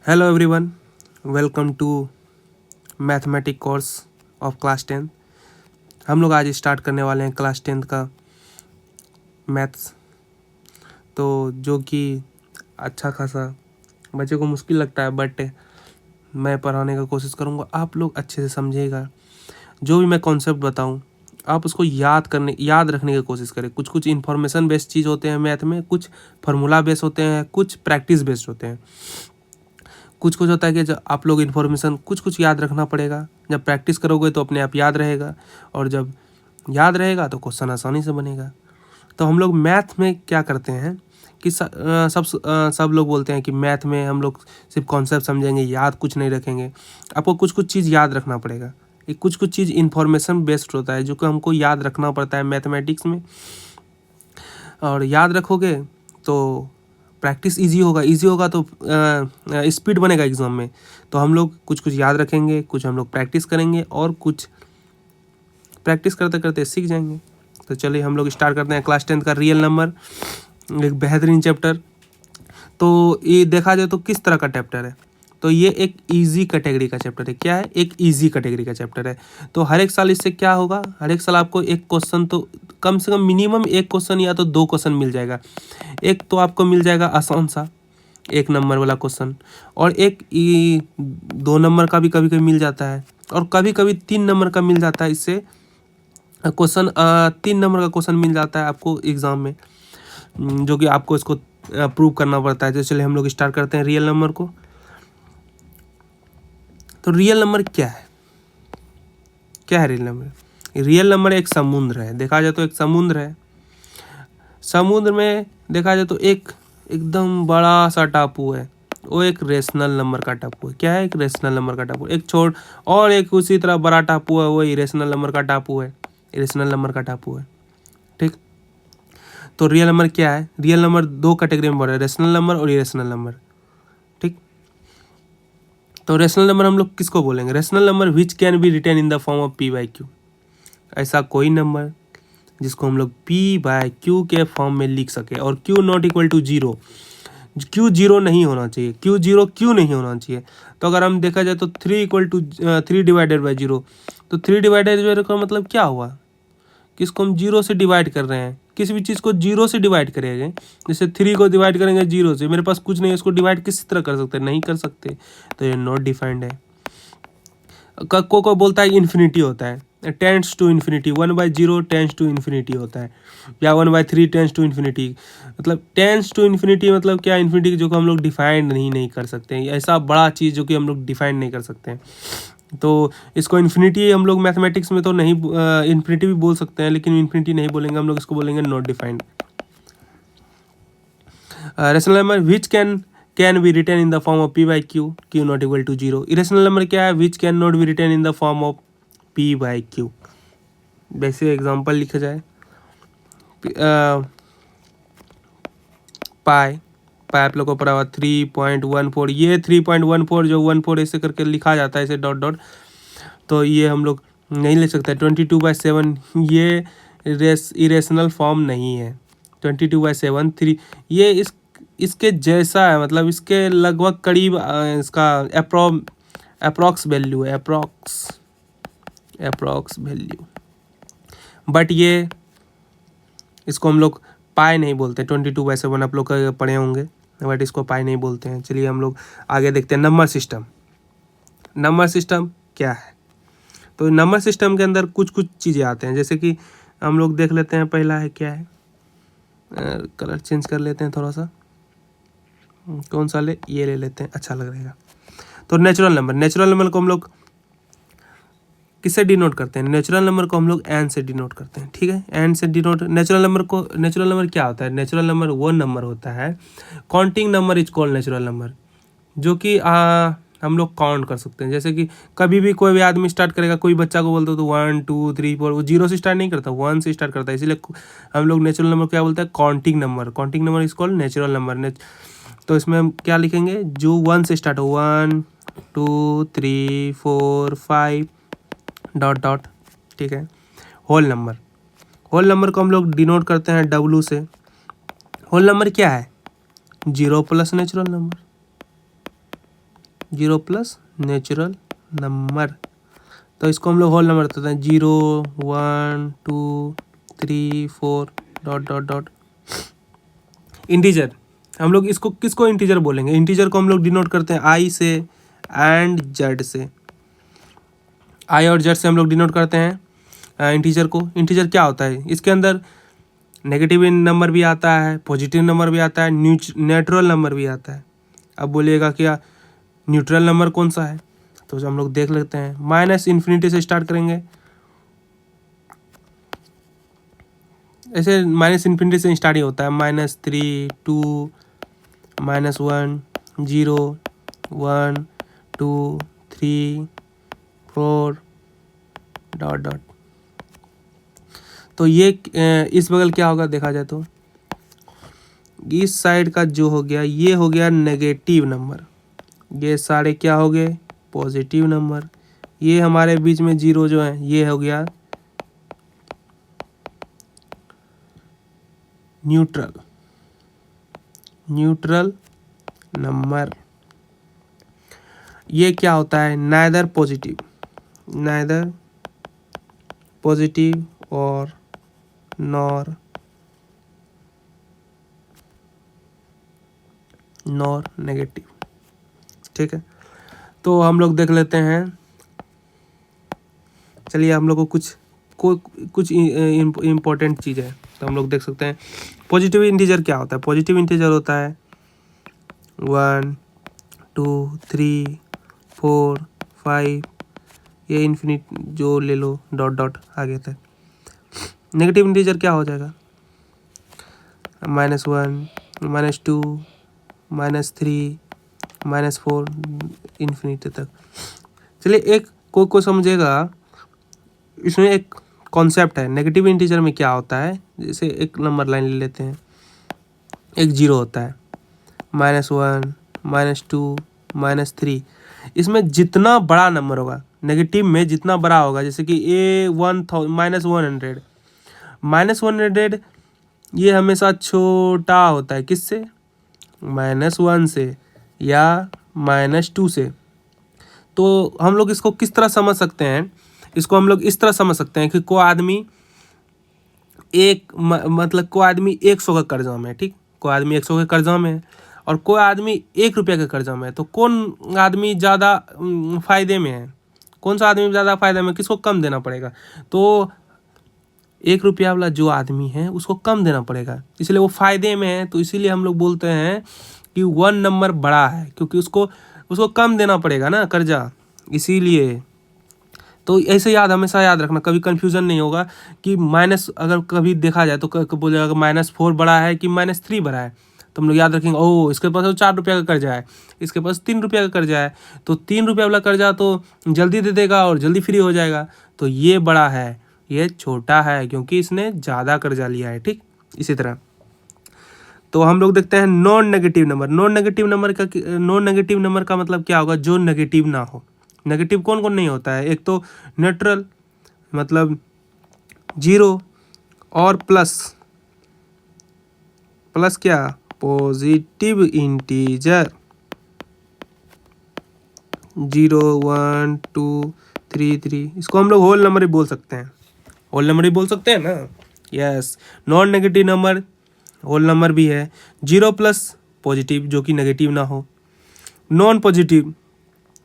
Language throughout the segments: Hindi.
Hello everyone, welcome to mathematic course of class 10। हम लोग आज स्टार्ट करने वाले हैं क्लास 10 का मैथ्स। तो जो कि अच्छा खासा बच्चे को मुश्किल लगता है, बट मैं पढ़ाने का कोशिश करूँगा, आप लोग अच्छे से समझिएगा। जो भी मैं कॉन्सेप्ट बताऊँ आप उसको याद रखने की कोशिश करें। कुछ कुछ इन्फॉर्मेशन बेस्ड चीज़ होते हैं मैथ में, कुछ फार्मूला बेस्ड होते हैं, कुछ प्रैक्टिस बेस्ड होते हैं। कुछ कुछ होता है कि जब आप लोग इन्फॉर्मेशन कुछ कुछ याद रखना पड़ेगा। जब प्रैक्टिस करोगे तो अपने आप याद रहेगा, और जब याद रहेगा तो क्वेश्चन आसानी से बनेगा। तो हम लोग मैथ में क्या करते हैं कि सब लोग बोलते हैं कि मैथ में हम लोग सिर्फ कॉन्सेप्ट समझेंगे, याद कुछ नहीं रखेंगे। आपको कुछ कुछ चीज़ याद रखना पड़ेगा। ये कुछ कुछ चीज़ इन्फॉर्मेशन बेस्ड होता है जो कि हमको याद रखना पड़ता है मैथमेटिक्स में। और याद रखोगे तो प्रैक्टिस इजी होगा तो स्पीड बनेगा एग्ज़ाम में। तो हम लोग कुछ कुछ याद रखेंगे, कुछ हम लोग प्रैक्टिस करेंगे, और कुछ प्रैक्टिस करते करते सीख जाएंगे। तो चलिए हम लोग स्टार्ट करते हैं क्लास 10 का रियल नंबर, एक बेहतरीन चैप्टर। तो ये देखा जाए तो किस तरह का चैप्टर है, तो ये एक इजी कैटेगरी का चैप्टर है। क्या है? एक इजी कैटेगरी का चैप्टर है। तो हर एक साल इससे क्या होगा, हर एक साल आपको एक क्वेश्चन तो कम से कम मिनिमम एक क्वेश्चन या तो दो क्वेश्चन मिल जाएगा। एक तो आपको मिल जाएगा आसान सा 1 नंबर वाला क्वेश्चन, और एक 2 नंबर का भी कभी कभी मिल जाता है, और कभी कभी 3 नंबर का मिल जाता है। इससे क्वेश्चन 3 नंबर का क्वेश्चन मिल जाता है आपको एग्ज़ाम में, जो कि आपको इसको प्रूव करना पड़ता है। तो चलिए हम लोग स्टार्ट करते हैं रियल नंबर को। तो रियल नंबर क्या है? क्या है रियल नंबर? रियल नंबर एक समुद्र है। देखा जाए तो एक समुद्र है। समुद्र में देखा जाए तो एक एकदम बड़ा सा टापू है, वो एक रेशनल नंबर का टापू है। क्या है? एक रेशनल नंबर का टापू। एक छोड़ और एक उसी तरह बड़ा टापू है, वो इरेशनल नंबर का टापू है। इरेशनल नंबर का टापू है, ठीक। तो रियल नंबर क्या है? रियल नंबर दो कैटेगरी में बढ़ है, रेशनल नंबर और इरेशनल नंबर, ठीक। तो रेशनल नंबर हम लोग किसको बोलेंगे? Rational number which can be written in the form of p/q। ऐसा कोई नंबर जिसको हम लोग p/q के फॉर्म में लिख सके, और q not equal to zero. Q zero नहीं होना चाहिए। क्यू जीरो क्यों नहीं होना चाहिए? तो अगर हम देखा जाए तो 3 डिवाइडेड बाई जीरो, तो 3 डिवाइडेड का मतलब क्या हुआ कि इसको हम जीरो से डिवाइड कर रहे हैं। किसी भी चीज़ को जीरो से डिवाइड करेंगे, जैसे 3 को डिवाइड करेंगे जीरो से, मेरे पास कुछ नहीं है, इसको डिवाइड किस तरह कर सकते हैं? नहीं कर सकते। तो ये नॉट डिफाइंड है। को बोलता है इन्फिनिटी होता है, tends to infinity. 1/0 tends to infinity होता है, या 1/3 टेंड्स टू इन्फिनिटी। मतलब टेंड्स टू इन्फिनिटी मतलब क्या? इन्फिनिटी जो कि हम लोग डिफाइंड नहीं कर सकते हैं। ऐसा बड़ा चीज़ जो कि हम लोग डिफाइंड नहीं कर सकते हैं, तो इसको इन्फिनिटी हम लोग मैथमेटिक्स में तो नहीं, इन्फिनिटी भी बोल सकते हैं, लेकिन इन्फिनिटी नहीं बोलेंगे हम लोग, इसको बोलेंगे not defined. Rational number which can be written in the form of p/q, q not equal to zero. Irrational number क्या है? Which can not be written in the form of p/q। वैसे एग्जांपल लिखा जाए, पाई पाई आप लोग को पढ़ा हुआ 3.14। ये 3.14 जो 14 ऐसे करके लिखा जाता है, ऐसे डॉट डॉट, तो ये हम लोग नहीं ले सकते। 22/7 ये इरेशनल फॉर्म नहीं है। 22/7 3 ये इसके जैसा है, मतलब इसके लगभग करीब इसका अप्रॉक्स वैल्यू है, अप्रॉक्स वैल्यू। बट ये इसको हम लोग पाई नहीं बोलते। 22/7 आप लोग पढ़े होंगे, बट इसको पाई नहीं बोलते हैं। चलिए हम लोग आगे देखते हैं नंबर सिस्टम। नंबर सिस्टम क्या है? तो नंबर सिस्टम के अंदर कुछ कुछ चीज़ें आते हैं, जैसे कि हम लोग देख लेते हैं। पहला है क्या है, कलर चेंज कर लेते हैं थोड़ा सा, कौन सा ले, ये ले लेते हैं, अच्छा लग रहेगा। तो नेचुरल नंबर, नेचुरल नंबर को हम लोग किससे डिनोट करते हैं? नेचुरल नंबर को हम लोग एन से डिनोट करते हैं, ठीक है। एन से डिनोट नेचुरल नंबर को। नेचुरल नंबर क्या होता है? नेचुरल नंबर वो नंबर होता है, counting number is called natural number, जो कि हम लोग काउंट कर सकते हैं। जैसे कि कभी भी कोई भी आदमी स्टार्ट करेगा, कोई बच्चा को बोलते हो तो 1 2 3 4, वो जीरो से स्टार्ट नहीं करता, 1 से स्टार्ट करता है। इसीलिए हम लोग नेचुरल नंबर क्या बोलते हैं? Counting number. Counting number is called natural number. तो इसमें हम क्या लिखेंगे? जो 1 से स्टार्ट हो, 1 2 3 4 5 डॉट डॉट, ठीक है। होल नंबर, होल नंबर को हम लोग डिनोट करते हैं W से। होल नंबर क्या है? 0 plus natural number, zero plus natural number, तो इसको हम लोग होल नंबर बताते हैं। 0 1 2 3 4 डॉट डॉट डॉट। इंटीजर, हम लोग इसको किसको इंटीजर बोलेंगे? इंटीजर को हम लोग डिनोट करते हैं आई से एंड जेड से। आई और जेड से हम लोग डिनोट करते हैं इंटीजर को। इंटीजर क्या होता है? इसके अंदर नेगेटिव नंबर भी आता है, पॉजिटिव नंबर भी आता है, न्यूट्रल नंबर भी आता है। अब बोलिएगा क्या न्यूट्रल नंबर कौन सा है? तो हम लोग देख लेते हैं। माइनस इन्फिनिटी से स्टार्ट करेंगे, ऐसे माइनस इन्फिनिटी से स्टार्ट ही होता है। -3 2 -1 0 1 2 3 4 डॉट डॉट। तो ये इस बगल क्या होगा देखा जाए तो इस साइड का जो हो गया ये हो गया नेगेटिव नंबर, ये सारे क्या हो गए पॉजिटिव नंबर। ये हमारे बीच में जीरो जो है ये हो गया न्यूट्रल नंबर। ये क्या होता है? नाइदर पॉजिटिव और नॉर नेगेटिव। ठीक है, तो हम लोग देख लेते हैं। चलिए हम लोग को कुछ इम्पोर्टेंट चीज़ है तो हम लोग देख सकते हैं। पॉजिटिव इंटीजर क्या होता है? पॉजिटिव इंटीजर होता है 1 2 3 4 5, ये इन्फिनिट जो ले लो डॉट डॉट आगे तक। नेगेटिव इंटीजर क्या हो जाएगा? -1 -2 -3 -4 इन्फिनिटी तक। चलिए एक कोई समझेगा, इसमें एक कॉन्सेप्ट है। नेगेटिव इंटीजर में क्या होता है? जैसे एक नंबर लाइन ले लेते हैं, एक जीरो होता है, -1 -2 -3। इसमें जितना बड़ा नंबर होगा नेगेटिव में, जितना बड़ा होगा, जैसे कि -100 ये हमेशा छोटा होता है किससे? -1 से या -2 से। तो हम लोग इसको किस तरह समझ सकते हैं? इसको हम लोग इस तरह समझ सकते हैं कि कोई आदमी मतलब कोई आदमी 100 का कर्जा में है, ठीक, कोई आदमी 100 के कर्जा में है और कोई आदमी 1 रुपया के कर्जा में है। तो कौन आदमी ज़्यादा फायदे में है? कौन सा आदमी ज़्यादा फायदे में? किसको कम देना पड़ेगा? तो 1 रुपया वाला जो आदमी है उसको कम देना पड़ेगा, इसलिए वो फायदे में है। तो इसीलिए हम लोग बोलते हैं कि 1 नंबर बड़ा है, क्योंकि उसको कम देना पड़ेगा ना कर्जा, इसीलिए। तो ऐसे हमेशा याद रखना, कभी कंफ्यूजन नहीं होगा कि माइनस अगर कभी देखा जाए तो बोलेगा -4 बड़ा है कि -3 बड़ा है। तो हम लोग याद रखेंगे ओ इसके पास तो 4 रुपया का कर्जा है, इसके पास 3 रुपया का कर्जा है, तो 3 रुपया वाला कर्जा तो जल्दी दे देगा और जल्दी फ्री हो जाएगा। तो ये बड़ा है, ये छोटा है क्योंकि इसने ज़्यादा कर्जा लिया है, ठीक। इसी तरह तो हम लोग देखते हैं नॉन नेगेटिव नंबर का मतलब क्या होगा? जो नेगेटिव ना हो। नेगेटिव कौन कौन नहीं होता है? एक तो न्यूट्रल मतलब जीरो, और प्लस क्या? पॉजिटिव इंटीजर 0 1 2 3 3, इसको हम लोग होल नंबर ही बोल सकते हैं। होल नंबर ही बोल सकते हैं ना, yes. Non negative number whole number भी है। 0 प्लस पॉजिटिव जो कि नेगेटिव ना हो। नॉन पॉजिटिव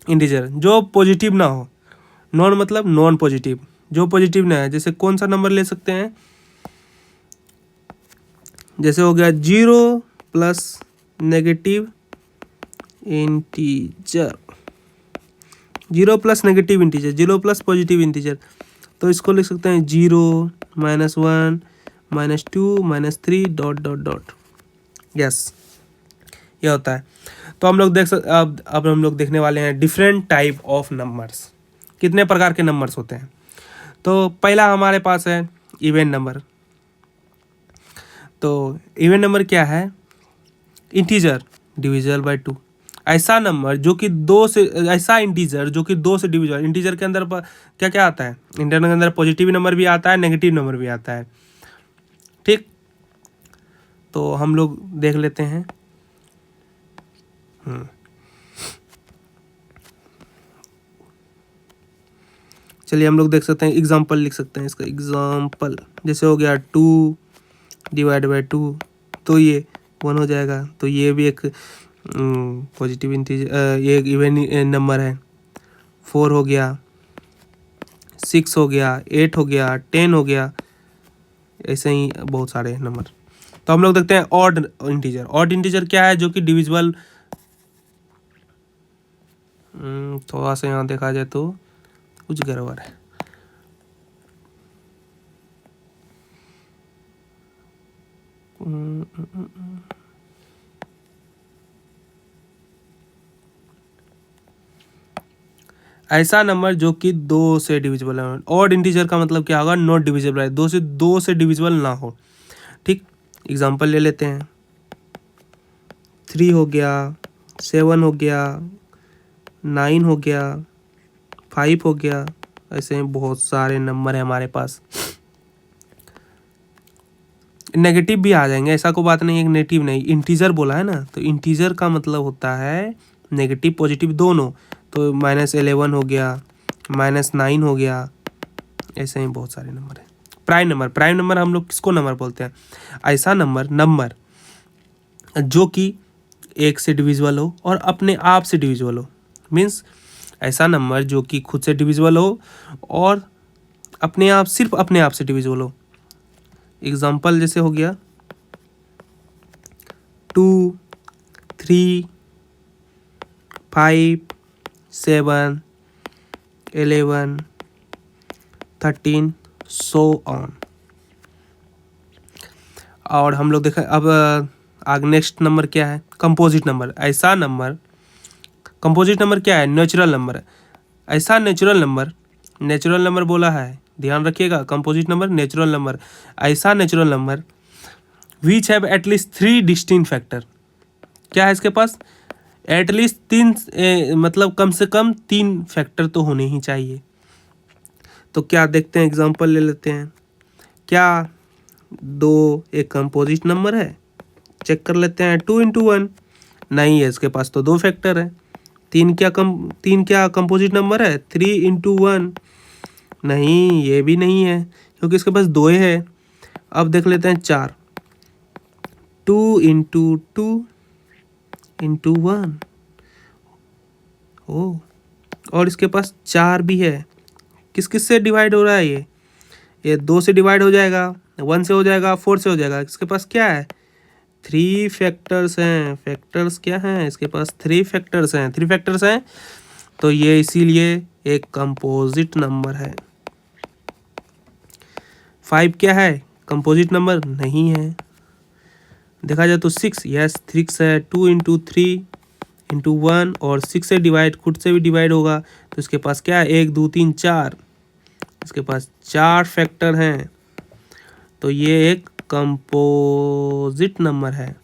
इंटीजर जो पॉजिटिव ना हो। नॉन मतलब नॉन पॉजिटिव, जो पॉजिटिव ना है। जैसे कौन सा नंबर ले सकते हैं? जैसे हो गया 0 plus negative integer, 0 plus negative integer, 0 plus positive integer. तो इसको लिख सकते हैं 0 -1 -2 -3 डॉट डॉट डॉट, यस, ये होता है। तो हम लोग अब हम लोग देखने वाले हैं डिफरेंट टाइप ऑफ नंबर्स, कितने प्रकार के नंबर्स होते हैं। तो पहला हमारे पास है इवन नंबर। तो इवन नंबर क्या है? इंटीजर डिविजिबल बाय 2, ऐसा नंबर जो कि ऐसा इंटीजर जो कि 2 से डिविजिबल। इंटीजर के अंदर क्या क्या आता है? इंटीजर के अंदर पॉजिटिव नंबर भी आता है, नेगेटिव नंबर भी आता है, ठीक। तो हम लोग देख लेते हैं। चलिए हम लोग देख सकते हैं, एग्जाम्पल लिख सकते हैं इसका। एग्जाम्पल जैसे हो गया 2 डिवाइड बाई 2, तो ये 1 हो जाएगा। तो ये भी एक पॉजिटिव इंटीजर, ये एक इवन नंबर है। 4 हो गया, 6 हो गया, 8 हो गया, 10 हो गया, ऐसे ही बहुत सारे नंबर। तो हम लोग देखते हैं ऑड इंटीजर। ऑड इंटीजर क्या है? जो कि डिविजिबल, थोड़ा सा यहाँ देखा जाए तो कुछ गड़बड़ है। ऐसा नंबर जो कि 2 से डिविजिबल है। ऑड इंटीजर का मतलब क्या होगा? नॉट डिविजिबल है, 2 से डिविजिबल ना हो। ठीक, एग्जांपल ले लेते हैं। 3 हो गया, 7 हो गया, 9 हो गया, 5 हो गया, ऐसे बहुत सारे नंबर है हमारे पास। नेगेटिव भी आ जाएंगे, ऐसा कोई बात नहीं है, नेगेटिव नहीं। इंटीजर बोला है ना, तो इंटीजर का मतलब होता है नेगेटिव पॉजिटिव दोनों। तो -11 हो गया, -9 हो गया, ऐसे ही बहुत सारे नंबर है। प्राइम नंबर, प्राइम नंबर हम लोग किसको नंबर बोलते हैं? ऐसा नंबर जो कि 1 से डिविजिबल हो और अपने आप से डिविजिबल हो। मीन्स ऐसा नंबर जो कि खुद से डिविजिबल हो और अपने आप, सिर्फ अपने आप से डिविजिबल हो। एग्जाम्पल जैसे हो गया 2, 3, 5, 7, 11, 13, सो ऑन। और हम लोग देखें अब आगे नेक्स्ट नंबर क्या है? Composite number. ऐसा नंबर, कंपोजिट नंबर क्या है? नेचुरल नंबर है। ऐसा नेचुरल नंबर बोला है, ध्यान रखिएगा। कंपोजिट नंबर, नेचुरल नंबर, ऐसा natural number which have at least 3 distinct factor. क्या है इसके पास? एटलीस्ट 3 मतलब कम से कम 3 फैक्टर तो होने ही चाहिए। तो क्या देखते हैं, एग्जांपल ले लेते हैं। क्या 2 एक कंपोजिट नंबर है? चेक कर लेते हैं। 2 × 1 नहीं है, इसके पास तो 2 फैक्टर है। 3 क्या कंपोजिट नंबर है? 3 × 1 नहीं, ये भी नहीं है, क्योंकि इसके पास 2 है। अब देख लेते हैं 4, 2 × 2 × 1, ओ, और इसके पास 4 भी है। किस किस से डिवाइड हो रहा है? ये 2 से डिवाइड हो जाएगा, 1 से हो जाएगा, 4 से हो जाएगा। इसके पास क्या है? 3 फैक्टर्स हैं। फैक्टर्स क्या हैं? इसके पास 3 फैक्टर्स हैं। 3 फैक्टर्स हैं, तो ये इसीलिए एक कंपोजिट नंबर है। 5 क्या है? कंपोजिट नंबर नहीं है। देखा जाए तो 6, यस 6 है। 2 × 3 × 1 और 6 से डिवाइड, खुद से भी डिवाइड होगा, तो इसके पास क्या है? 1, 2, 3, 4। इसके पास 4 फैक्टर हैं, तो ये एक कंपोजिट नंबर है।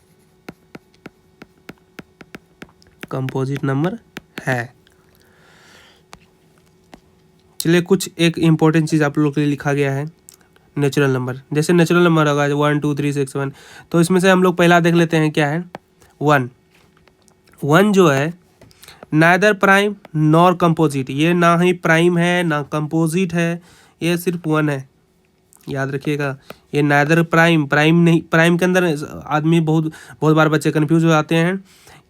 कंपोजिट नंबर है। चलिए कुछ एक इम्पोर्टेंट चीज़ आप लोग के लिए लिखा गया है। नेचुरल नंबर, जैसे नेचुरल नंबर होगा 1, 2, 3, 6, 7, तो इसमें से हम लोग पहला देख लेते हैं क्या है? 1। 1 जो है नाइदर प्राइम नॉर कंपोजिट, ये ना ही प्राइम है ना कंपोजिट है, ये सिर्फ 1 है। याद रखिएगा, ये नाइदर प्राइम नहीं, प्राइम के अंदर आदमी बहुत बार बच्चे कंफ्यूज हो जाते हैं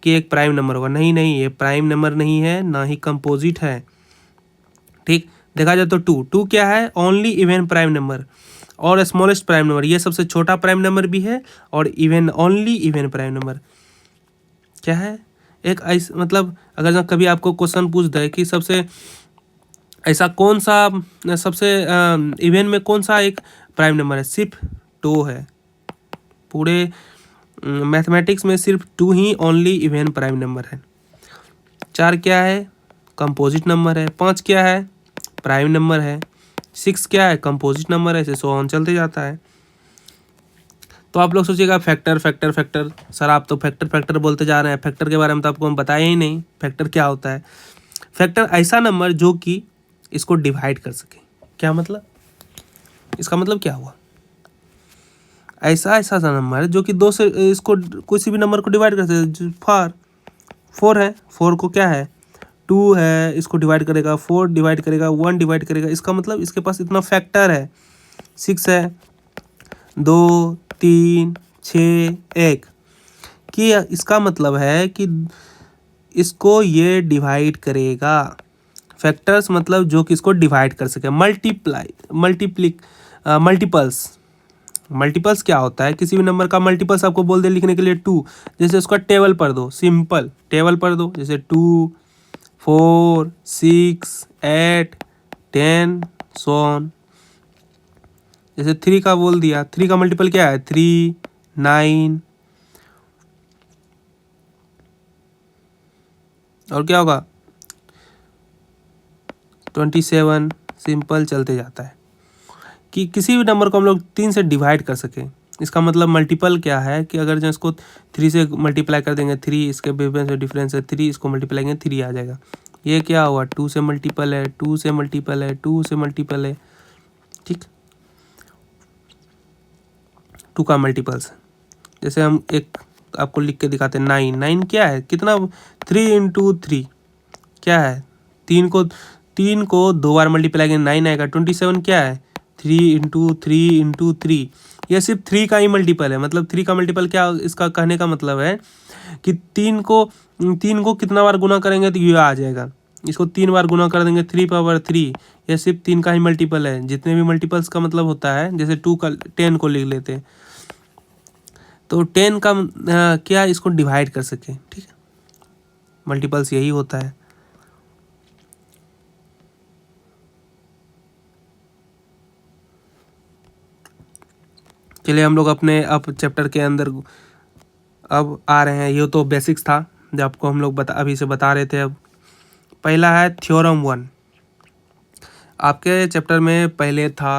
कि एक प्राइम नंबर होगा। नहीं, ये प्राइम नंबर नहीं है, ना ही कंपोजिट है। ठीक, देखा जाए तो 2 क्या है? ओनली इवन प्राइम नंबर और स्मॉलेस्ट प्राइम नंबर। ये सबसे छोटा प्राइम नंबर भी है और ओनली इवन प्राइम नंबर क्या है? एक ऐसा मतलब, अगर कभी आपको क्वेश्चन पूछ दे कि सबसे ऐसा कौन सा, सबसे इवन में कौन सा एक प्राइम नंबर है? सिर्फ 2 है। पूरे मैथमेटिक्स में सिर्फ 2 ही ओनली इवन प्राइम नंबर है। 4 क्या है? कंपोजिट नंबर है। 5 क्या है? प्राइम नंबर है। 6 क्या है? कंपोजिट नंबर है। ऐसे सो ऑन चलते जाता है। तो आप लोग सोचिएगा फैक्टर सर आप तो फैक्टर बोलते जा रहे हैं, फैक्टर के बारे में तो आपको हम बताया ही नहीं। फैक्टर क्या होता है? फैक्टर ऐसा नंबर जो कि इसको डिवाइड कर सके। क्या मतलब? इसका मतलब क्या हुआ? ऐसा नंबर जो कि 2 से इसको किसी भी नंबर को डिवाइड कर सकते। 4 है, 4 को क्या है? 2 है, इसको डिवाइड करेगा, 4 डिवाइड करेगा, 1 डिवाइड करेगा। इसका मतलब इसके पास इतना फैक्टर है। 6 है, 2, 3, 6, 1 कि इसका मतलब है कि इसको ये डिवाइड करेगा। फैक्टर्स मतलब जो कि इसको डिवाइड कर सके। मल्टीपल्स क्या होता है? किसी भी नंबर का मल्टीपल्स आपको बोल दे लिखने के लिए 2, जैसे उसका टेबल पर दो, सिंपल टेबल पर दो, जैसे 2, 4, 6, 8, 10 सो ऑन। जैसे 3 का बोल दिया, 3 का मल्टीपल क्या है? 3, 9 और क्या होगा? 27। सिंपल चलते जाता है कि किसी भी नंबर को हम लोग 3 से डिवाइड कर सकें। इसका मतलब मल्टीपल क्या है कि अगर जो इसको 3 से मल्टीप्लाई कर देंगे, 3 इसके बेस में डिफरेंस है, 3 इसको मल्टीप्लाई करेंगे 3 आ जाएगा। ये क्या हुआ? 2 से मल्टीपल है, 2 से मल्टीपल है, 2 से मल्टीपल है। ठीक, 2 का मल्टीपल्स। जैसे हम एक आपको लिख के दिखाते हैं, 9। 9 क्या है? कितना? 3 इंटू 3 क्या है? 3 को 2 बार मल्टीप्लाई करेंगे 9 आएगा। 27 क्या है? 3 इंटू 3 इंटू 3। यह सिर्फ 3 का ही मल्टीपल है। मतलब 3 का मल्टीपल क्या? इसका कहने का मतलब है कि 3 को कितना बार गुना करेंगे तो ये आ जाएगा। इसको 3 बार गुना कर देंगे 3 पावर 3। यह सिर्फ 3 का ही मल्टीपल है। जितने भी मल्टीपल्स का मतलब होता है, जैसे 2 का 10 को लिख लेते हैं, तो 10 का क्या इसको डिवाइड कर सके। ठीक है, मल्टीपल्स यही होता है। चलिए हम लोग अपने अब चैप्टर के अंदर अब आ रहे हैं। ये तो बेसिक्स था जो आपको हम लोग अभी से बता रहे थे। अब पहला है थ्योरम 1। आपके चैप्टर में पहले था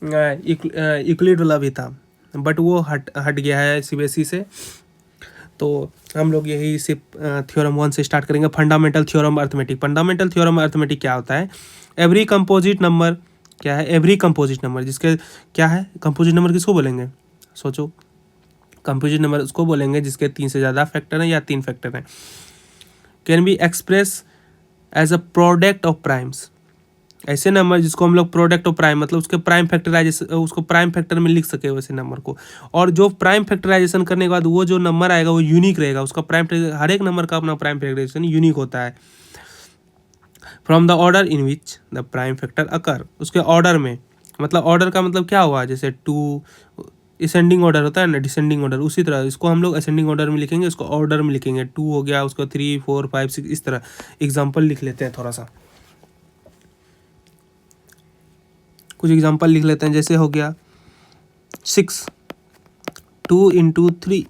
यूक्लिड वाला भी था, बट वो हट गया है सीबीएसई से। तो हम लोग यही सिर्फ थ्योरम 1 से स्टार्ट करेंगे। Fundamental theorem arithmetic. Fundamental theorem arithmetic क्या होता है? एवरी कंपोजिट नंबर क्या है? एवरी कंपोजिट नंबर जिसके क्या है? कंपोजिट नंबर किसको बोलेंगे? सोचो। कंपोजिट नंबर उसको बोलेंगे जिसके 3 से ज़्यादा फैक्टर हैं या 3 फैक्टर हैं। Can be express as a product of primes. ऐसे नंबर जिसको हम लोग प्रोडक्ट ऑफ प्राइम मतलब उसके प्राइम फैक्टराइजेशन, उसको प्राइम फैक्टर में लिख सके वैसे नंबर को। और जो प्राइम फैक्टराइजेशन करने के बाद वो जो नंबर आएगा वो यूनिक रहेगा। उसका प्राइम, हर एक नंबर का अपना प्राइम फैक्टराइजेशन यूनिक होता है। From the order in which the prime factor occur. उसके ऑर्डर में, मतलब ऑर्डर का मतलब क्या हुआ? जैसे 2 असेंडिंग ऑर्डर होता है ना, डिसेंडिंग ऑर्डर, उसी तरह इसको हम लोग असेंडिंग ऑर्डर में लिखेंगे, इसको ऑर्डर में लिखेंगे। 2 हो गया, उसको 3, 4, 5, 6 इस तरह। एग्जाम्पल लिख लेते हैं थोड़ा सा, कुछ एग्जाम्पल लिख लेते हैं। जैसे हो गया 6, 2 इंटू 3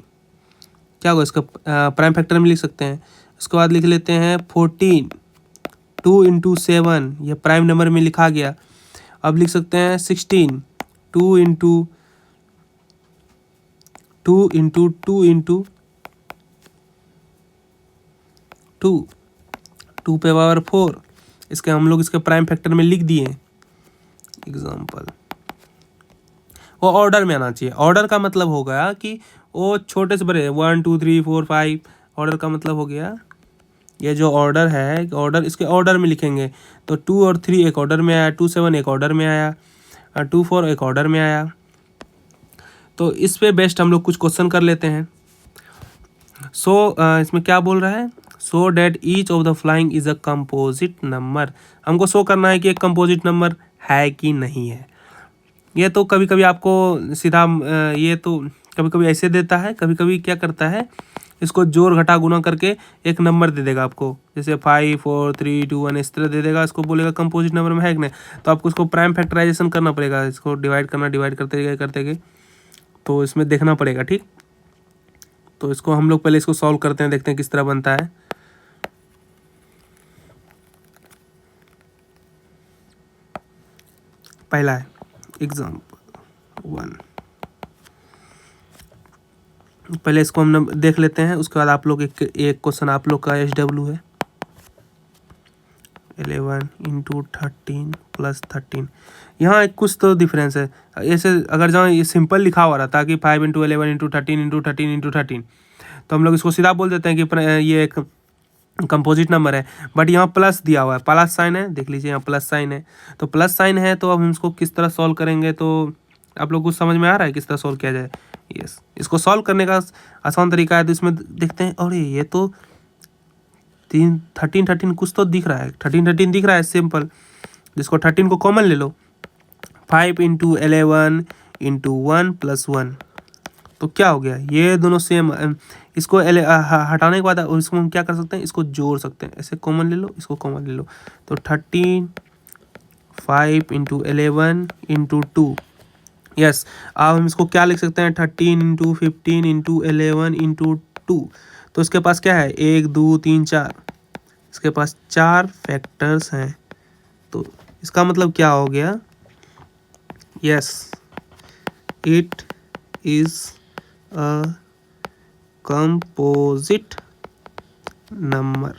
क्या होगा? इसका प्राइम फैक्टर में लिख सकते हैं। उसके बाद लिख लेते हैं 14, 2 इंटू 7 यह प्राइम नंबर में लिखा गया। अब लिख सकते हैं 16, 2 इंटू 2 इंटू 2 इंटू 2 पे पावर 4। इसके हम लोग इसके प्राइम फैक्टर में लिख दिए। एग्जाम्पल वो ऑर्डर में आना चाहिए। ऑर्डर का मतलब हो गया कि वो छोटे से बड़े 1, 2, 3, 4, 5। ऑर्डर का मतलब हो गया ये जो ऑर्डर है, ऑर्डर इसके ऑर्डर में लिखेंगे। तो 2 और 3 एक ऑर्डर में आया, 2, 7 एक ऑर्डर में आया, 2, 4 एक ऑर्डर में आया। तो इस पे बेस्ट हम लोग कुछ क्वेश्चन कर लेते हैं। इसमें क्या बोल रहा है? So that each of the flying is a composite number. हमको शो करना है कि एक कंपोजिट नंबर है कि नहीं है। ये तो कभी कभी आपको सीधा ये तो कभी कभी ऐसे देता है, कभी कभी क्या करता है, इसको जोड़ घटा गुना करके एक नंबर दे देगा आपको। जैसे 5, 4, 3, 2, 1 इस तरह दे देगा। इसको बोलेगा कंपोजिट नंबर में है कि नहीं, तो आपको इसको प्राइम फैक्टराइजेशन करना पड़ेगा। इसको डिवाइड करते गए तो इसमें देखना पड़ेगा। ठीक, तो इसको हम लोग पहले इसको सॉल्व करते हैं, देखते हैं किस तरह बनता है। पहला है एग्जाम्पल 1। पहले इसको हम देख लेते हैं, उसके बाद आप लोग एक क्वेश्चन आप लोग का SW है 11 इंटू 13 प्लस 13। यहाँ एक कुछ तो डिफरेंस है। ऐसे अगर जहाँ ये सिंपल लिखा हुआ रहा ताकि 5 इंटू 11 इंटू 13 इंटू 13 इंटू 13, तो हम लोग इसको सीधा बोल देते हैं कि ये एक कंपोजिट नंबर है, बट यहाँ प्लस दिया हुआ है, प्लस साइन है, देख लीजिए यहाँ प्लस साइन है। तो प्लस साइन है तो अब हम इसको किस तरह सॉल्व करेंगे, तो आप लोग कुछ समझ में आ रहा है किस तरह सॉल्व किया जाए। यस, इसको सॉल्व करने का आसान तरीका है। तो इसमें देखते हैं, और ये तो 13 कुछ तो दिख रहा है, 13 दिख रहा है सिंपल, जिसको 13 को कॉमन ले लो। 5 × 11 × 1 + 1, तो क्या हो गया, ये दोनों सेम। इसको हटाने के बाद इसको हम क्या कर सकते हैं, इसको जोड़ सकते हैं, ऐसे कॉमन ले लो, इसको कॉमन ले लो। तो 13 5 × 11 × 2। यस, अब हम इसको क्या लिख सकते हैं, 13 × 15 × 11 × 2। तो इसके पास क्या है, 1 2 3 4, इसके पास 4 फैक्टर्स हैं। तो इसका मतलब क्या हो गया, yes, it is a composite number.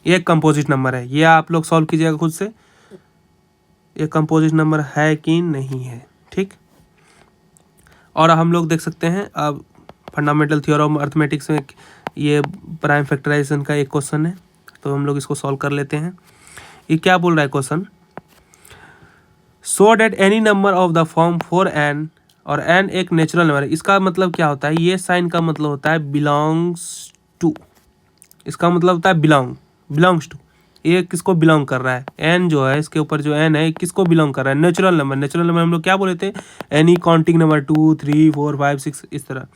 ये कंपोजिट नंबर है, ये आप लोग सॉल्व कीजिएगा खुद से, ये कंपोजिट नंबर है कि नहीं है, ठीक। और हम लोग देख सकते हैं अब फंडामेंटल थ्योरम अर्थमेटिक्स में ये प्राइम फैक्टराइजेशन का एक क्वेश्चन है, तो हम लोग इसको सॉल्व कर लेते हैं। ये क्या बोल रहा है question, so that any number of the form 4n, और n एक नेचुरल नंबर है। इसका मतलब क्या होता है, ये साइन का मतलब होता है बिलोंग्स टू, इसका मतलब होता है बिलोंग्स टू, ये किसको बिलोंग कर रहा है, n जो है, इसके ऊपर जो n है किसको बिलोंग कर रहा है, नेचुरल नंबर। नेचुरल नंबर हम लोग क्या बोले थे, एनी काउंटिंग नंबर 2 3 4 5 6 इस तरह।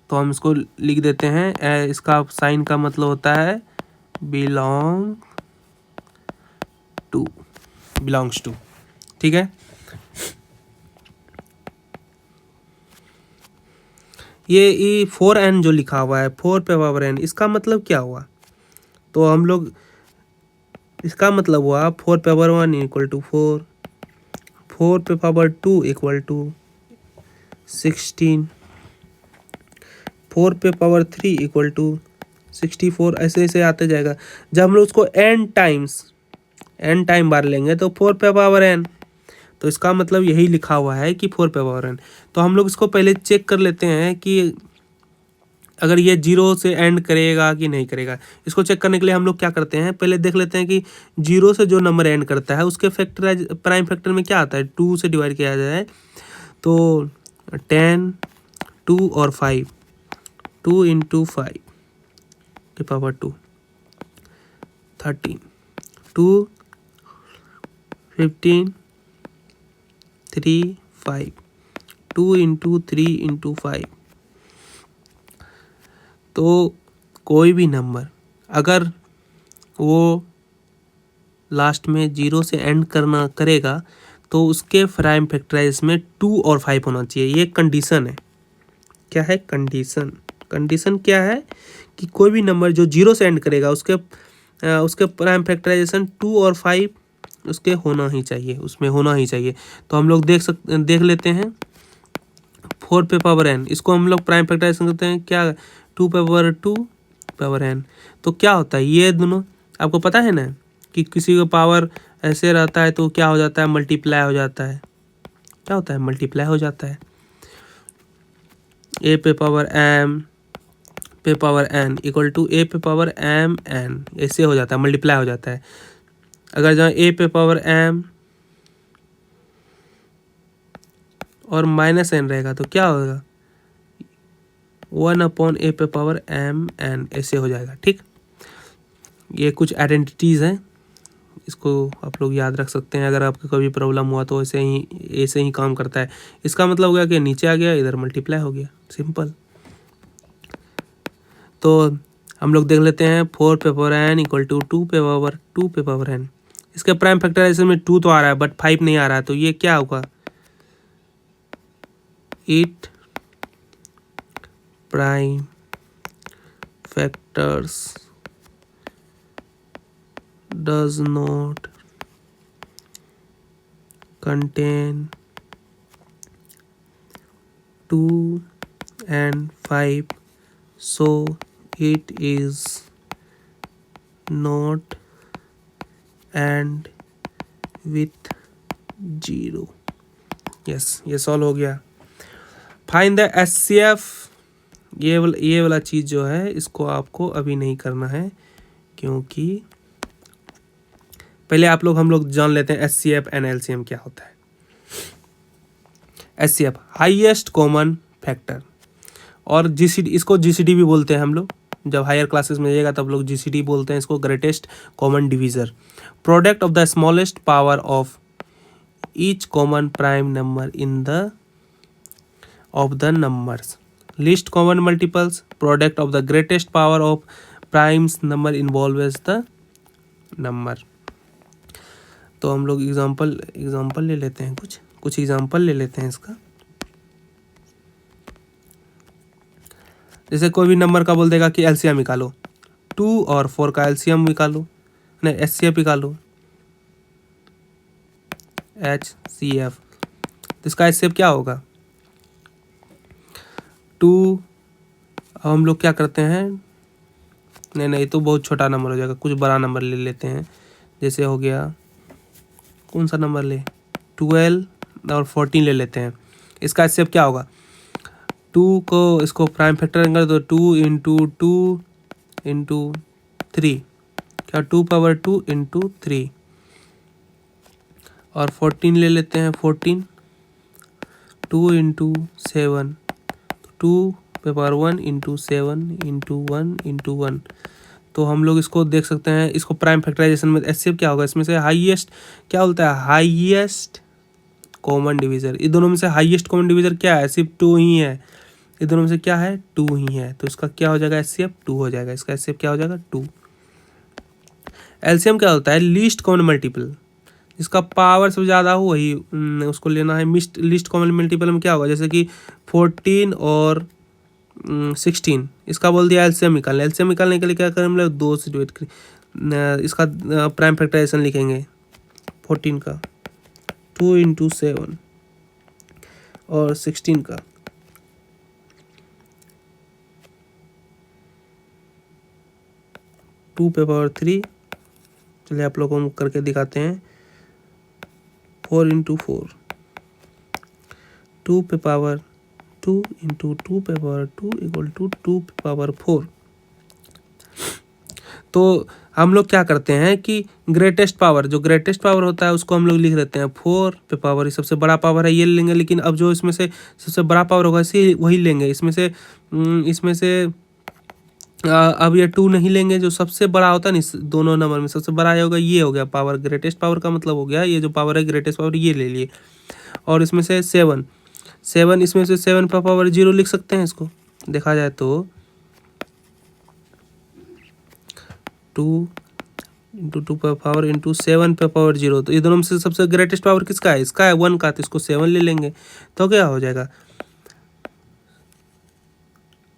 तो हम इसको लिख देते हैं, इसका साइन का मतलब होता है बिलोंग टू, बिलोंग्स टू, ठीक है। ये 4n जो लिखा हुआ है, 4 पे पावर n, इसका मतलब क्या हुआ, तो हम लोग इसका मतलब हुआ 4 पे पावर 1 = 4, 4 पे पावर 2 = 16, 4 पे पावर 3 = 64, ऐसे ऐसे आते जाएगा। जब हम लोग उसको n टाइम बार लेंगे तो 4 पे पावर n, तो इसका मतलब यही लिखा हुआ है कि 4 पे पावर n। तो हम लोग इसको पहले चेक कर लेते हैं कि अगर ये 0 से एंड करेगा कि नहीं करेगा। इसको चेक करने के लिए हम लोग क्या करते हैं, पहले देख लेते हैं कि 0 से जो नंबर एंड करता है उसके फैक्टराइज प्राइम फैक्टर में क्या आता है, 2 से डिवाइड किया जाए तो 10 2 और 5, 2 × 5 की पावर 2 13, 2 15 3 5, 2 × 3 × 5। तो कोई भी नंबर अगर वो लास्ट में 0 से एंड करेगा तो उसके प्राइम फैक्टराइज में 2 और 5 होना चाहिए। ये कंडीशन है, क्या है कंडीशन, कंडीशन क्या है कि कोई भी नंबर जो 0 से एंड करेगा उसके प्राइम फैक्टराइजेशन 2 और 5 उसके होना ही चाहिए, उसमें होना ही चाहिए। तो हम लोग देख लेते हैं 4 पे पावर n, इसको हम लोग प्राइम फैक्टराइजेशन करते हैं क्या, 2 पे पावर 2 पावर n। तो क्या होता है, ये दोनों आपको पता है ना कि किसी का पावर ऐसे रहता है तो क्या हो जाता है, मल्टीप्लाई हो जाता है, क्या होता है, मल्टीप्लाई हो जाता है। a पे पावर m पे पावर n = a पे पावर m n, ऐसे हो जाता है, मल्टीप्लाई हो जाता है। अगर जहाँ a पे पावर m और -n रहेगा तो क्या होगा, 1/a पे पावर m n, ऐसे हो जाएगा, ठीक। ये कुछ आइडेंटिटीज़ हैं, इसको आप लोग याद रख सकते हैं। अगर आपको कभी प्रॉब्लम हुआ तो ऐसे ही काम करता है। इसका मतलब हो गया कि नीचे आ गया, इधर मल्टीप्लाई हो गया, सिंपल। तो हम लोग देख लेते हैं 4 पे पावर n = 2 पे पावर 2 पे पावर n। इसके प्राइम फैक्टराइजेशन में 2 तो आ रहा है बट 5 नहीं आ रहा है, तो ये क्या होगा, it prime factors does not contain 2 and 5, so it is not and with 0। Yes, ये सॉल्व हो गया। फाइंड द HCF ये वाला चीज़ जो है इसको आपको अभी नहीं करना है, क्योंकि पहले हम लोग जान लेते हैं HCF एंड LCM क्या होता है। HCF हाईएस्ट कॉमन फैक्टर, और GCD, इसको GCD भी बोलते हैं हम लोग। जब हायर क्लासेस में जाएगा तब लोग GCD बोलते हैं इसको, greatest common divisor. Product of the smallest power of each common prime number in the of the numbers. Least common multiples, product of the greatest power of primes number involves the number. तो हम लोग एग्जाम्पल ले लेते हैं, कुछ एग्जाम्पल ले लेते हैं इसका। जैसे कोई भी नंबर का बोल देगा कि LCM निकालो, 2 और 4 का LCM निकालो, नहीं HCF निकालो, HCF। तो इसका HCF क्या होगा? 2। अब हम लोग क्या करते हैं, नहीं तो बहुत छोटा नंबर हो जाएगा, कुछ बड़ा नंबर ले लेते हैं। जैसे हो गया, कौन सा नंबर ले, 12 और 14 ले लेते हैं। इसका HCF क्या होगा? 2 को इसको प्राइम फैक्टर कर दो, 2 इंटू 2 इंटू 3, क्या 2 पावर 2 इंटू 3। और 14 ले लेते हैं, 14 2 इंटू 7, 2 पे पावर 1 इंटू 7 इंटू 1 इंटू 1। तो हम लोग इसको देख सकते हैं, इसको प्राइम फैक्टराइजेशन में HCF क्या होगा? इसमें से हाईएस्ट क्या बोलता है? Highest common divisor. इन दोनों में से हाईएस्ट कॉमन डिवीज़र क्या है? सिर्फ 2 ही है। इन दोनों में से क्या है? 2 ही है। तो इसका क्या हो जाएगा? HCF 2 हो जाएगा। इसका HCF क्या हो जाएगा? 2। LCM क्या होता है? Least common multiple. जिसका पावर सबसे ज़्यादा हो वही उसको लेना है। लीस्ट कॉमन मल्टीपल में क्या होगा? जैसे कि 14 और 16, इसका बोल दिया LCM निकालना। LCM निकालने के लिए क्या करें हम लोग? 2 से डिवाइड करें। इसका प्राइम फैक्टराइजेशन लिखेंगे, 14 का 2 इंटू 7 और 16 का 2 पे पावर 3। चलिए आप लोगों को करके दिखाते हैं। 4 इंटू 4, 2 पे पावर 2 इंटू 2 पे पावर 2 इक्वल टू 2 पे पावर 4। तो हम लोग क्या करते हैं कि ग्रेटेस्ट पावर, जो ग्रेटेस्ट पावर होता है उसको हम लोग लिख देते हैं 4 पे पावर। ये सबसे बड़ा पावर है, ये लेंगे। लेकिन अब जो इसमें से सबसे बड़ा पावर होगा इसी वही लेंगे। इसमें से अब ये 2 नहीं लेंगे। जो सबसे बड़ा होता है ना, इस दोनों नंबर में सबसे बड़ा होगा, ये हो गया पावर। ग्रेटेस्ट पावर का मतलब हो गया ये जो पावर है ग्रेटेस्ट पावर, ये ले लिए। और इसमें से 7, इसमें से 7 पे पावर 0 लिख सकते हैं इसको। देखा जाए तो 2 इंटू 2 पे पावर इंटू 7 पे पावर 0। तो ये दोनों में से सबसे ग्रेटेस्ट पावर किसका है? इसका है, 1 का। तो इसको 7 ले लेंगे। तो क्या हो जाएगा?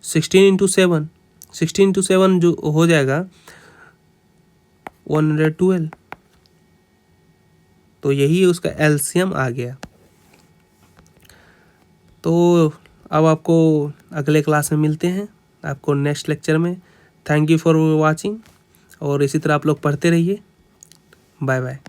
16 इंटू 7, 16 इंटू 7 जो हो जाएगा 112। तो यही उसका LCM आ गया। तो अब आपको अगले क्लास में मिलते हैं, आपको नेक्स्ट लेक्चर में। थैंक यू फॉर वॉचिंग, और इसी तरह आप लोग पढ़ते रहिए। Bye bye.